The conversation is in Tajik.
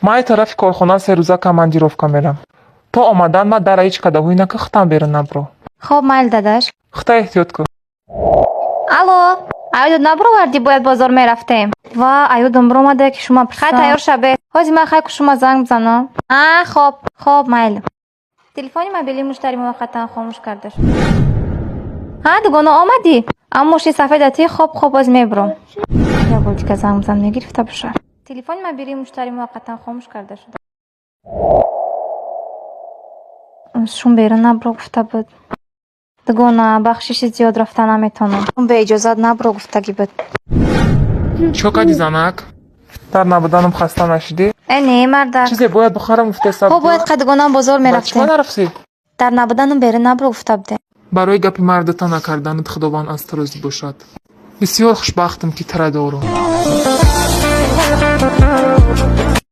من طرف کارخانه 3 روزه командировка میرم. تا آمدن من در هیچ کدوی نکه ختم بیرون نبرو. خب майл дадаш. خطا احتیاط کن. алло аюд набуровардӣ бояд бозор мерафтем ва аюдам буромаде ки шумо хай тайёр шавед ҳозир ман хай ку шумо занг бизанам хоб майли телефони мобилии муштари муваққатан хомӯш карда шуд дугона омадӣ аммо мошини сафедати хоб ҳозир мебурам як бор дигар занг бизанам мегирифта бошад телефони мобилии муштари муваққатан хомӯш карда шуд шум берун набуро гуфта буд дугона бахшиши зиёд рафта наметавонам бе иҷозат набуро гуфтагӣ буд چو کدی زنک؟ در نبودنم خسته نشدی؟ не мардар چیزی باید بخورم گفته سب. خب باید قدگانم بازار میرفتیم. چما نرفتی؟ در نبودنم بیرون نبرو گفته بوده. برای گپی مردتا نکردنت خداوند از تو راضی باشد. بسیار خوشبختم که تره دارم.